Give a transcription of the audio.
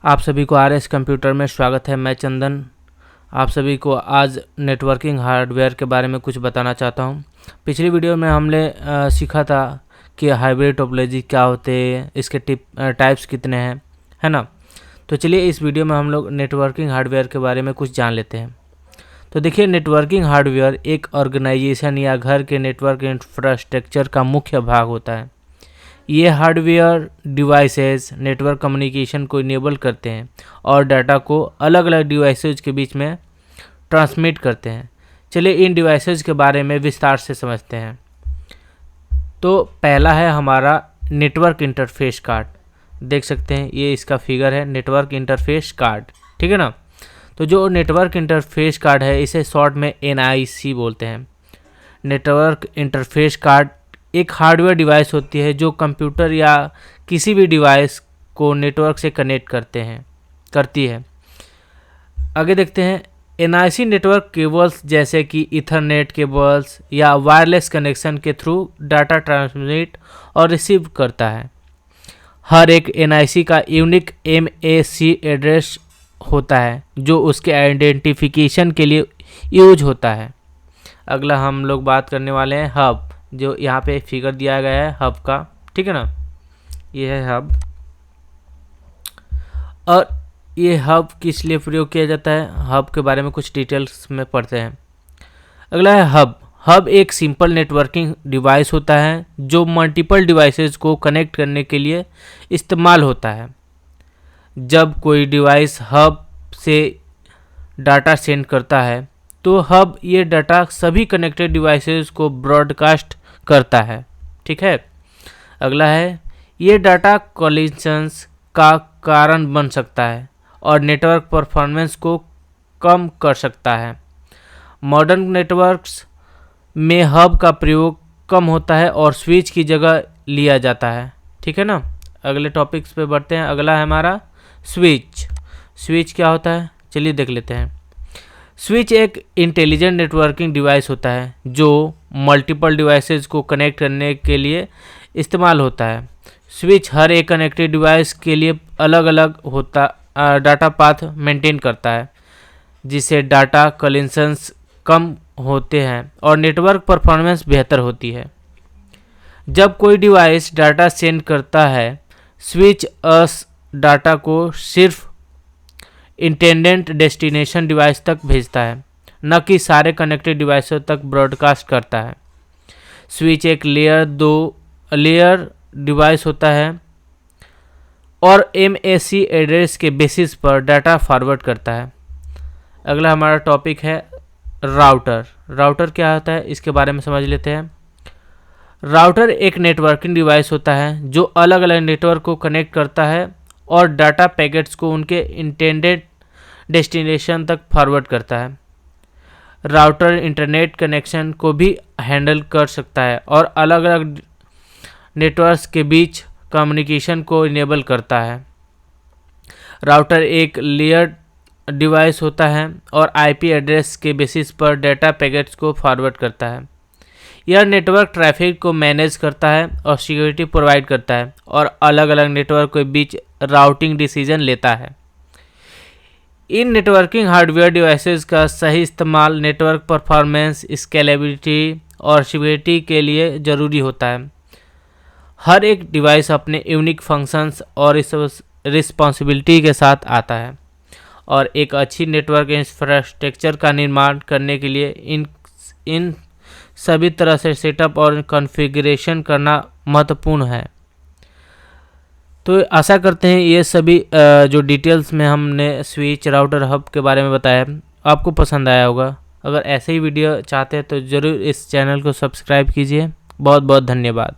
आप सभी को आर एस कंप्यूटर में स्वागत है। मैं चंदन आप सभी को आज नेटवर्किंग हार्डवेयर के बारे में कुछ बताना चाहता हूं। पिछली वीडियो में हमने सीखा था कि हाइब्रिड टोपोलॉजी क्या होते हैं, इसके टाइप्स कितने हैं, है ना। तो चलिए इस वीडियो में हम लोग नेटवर्किंग हार्डवेयर के बारे में कुछ जान लेते हैं। तो देखिए, नेटवर्किंग हार्डवेयर एक ऑर्गेनाइजेशन या घर के नेटवर्क इंफ्रास्ट्रक्चर का मुख्य भाग होता है। ये हार्डवेयर डिवाइसेस नेटवर्क कम्युनिकेशन को इनेबल करते हैं और डाटा को अलग अलग डिवाइसेस के बीच में ट्रांसमिट करते हैं। चलिए इन डिवाइसेस के बारे में विस्तार से समझते हैं। तो पहला है हमारा नेटवर्क इंटरफेस कार्ड। देख सकते हैं ये इसका फिगर है, नेटवर्क इंटरफेस कार्ड, ठीक है ना। तो जो नेटवर्क इंटरफेस कार्ड है इसे शॉर्ट में NIC बोलते हैं। नेटवर्क इंटरफेस कार्ड एक हार्डवेयर डिवाइस होती है जो कंप्यूटर या किसी भी डिवाइस को नेटवर्क से कनेक्ट करती है। आगे देखते हैं, NIC नेटवर्क केबल्स जैसे कि ईथरनेट केबल्स या वायरलेस कनेक्शन के थ्रू डाटा ट्रांसमिट और रिसीव करता है। हर एक NIC का यूनिक MAC एड्रेस होता है जो उसके आइडेंटिफिकेशन के लिए यूज होता है। अगला हम लोग बात करने वाले हैं हब, जो यहाँ पे फिगर दिया गया है हब का, ठीक है ना। ये है हब, और ये हब किस लिए प्रयोग किया जाता है, हब के बारे में कुछ डिटेल्स में पढ़ते हैं। अगला है हब। हब एक सिंपल नेटवर्किंग डिवाइस होता है जो मल्टीपल डिवाइसेस को कनेक्ट करने के लिए इस्तेमाल होता है। जब कोई डिवाइस हब से डाटा सेंड करता है तो हब ये डाटा सभी कनेक्टेड डिवाइसेस को ब्रॉडकास्ट करता है, ठीक है। अगला है, ये डाटा कोलिशंस का कारण बन सकता है और नेटवर्क परफॉर्मेंस को कम कर सकता है। मॉडर्न नेटवर्क्स में हब का प्रयोग कम होता है और स्विच की जगह लिया जाता है, ठीक है ना। अगले टॉपिक्स पे बढ़ते हैं। अगला है हमारा स्विच। स्विच क्या होता है, चलिए देख लेते हैं। स्विच एक इंटेलिजेंट नेटवर्किंग डिवाइस होता है जो मल्टीपल डिवाइसेस को कनेक्ट करने के लिए इस्तेमाल होता है। स्विच हर एक कनेक्टेड डिवाइस के लिए अलग अलग डाटा पाथ मेंटेन करता है, जिससे डाटा कोलिशंस कम होते हैं और नेटवर्क परफॉर्मेंस बेहतर होती है। जब कोई डिवाइस डाटा सेंड करता है, स्विच उस डाटा को सिर्फ इंटेंडेंट डेस्टिनेशन डिवाइस तक भेजता है, न कि सारे कनेक्टेड डिवाइसों तक ब्रॉडकास्ट करता है। स्विच एक लेयर डिवाइस होता है और MAC एड्रेस के बेसिस पर डाटा फॉरवर्ड करता है। अगला हमारा टॉपिक है राउटर। राउटर क्या होता है, इसके बारे में समझ लेते हैं। राउटर एक नेटवर्किंग डिवाइस होता है जो अलग अलग नेटवर्क को कनेक्ट करता है और डाटा पैकेट्स को उनके इंटेंडेड डेस्टिनेशन तक फॉरवर्ड करता है। राउटर इंटरनेट कनेक्शन को भी हैंडल कर सकता है और अलग अलग नेटवर्क्स के बीच कम्युनिकेशन को इनेबल करता है। राउटर एक लेयर डिवाइस होता है और IP एड्रेस के बेसिस पर डाटा पैकेट्स को फॉरवर्ड करता है। यह नेटवर्क ट्रैफिक को मैनेज करता है और सिक्योरिटी प्रोवाइड करता है और अलग अलग नेटवर्क के बीच राउटिंग डिसीजन लेता है। इन नेटवर्किंग हार्डवेयर डिवाइसेस का सही इस्तेमाल नेटवर्क परफॉर्मेंस, स्केलेबिलिटी और सिक्योरिटी के लिए ज़रूरी होता है। हर एक डिवाइस अपने यूनिक फंक्शंस और रिस्पॉन्सिबिलिटी के साथ आता है और एक अच्छी नेटवर्क इंफ्रास्ट्रक्चर का निर्माण करने के लिए इन सभी तरह से सेटअप और कॉन्फ़िगरेशन करना महत्वपूर्ण है। तो आशा करते हैं ये सभी जो डिटेल्स में हमने स्विच, राउटर, हब के बारे में बताया आपको पसंद आया होगा। अगर ऐसे ही वीडियो चाहते हैं तो ज़रूर इस चैनल को सब्सक्राइब कीजिए। बहुत बहुत धन्यवाद।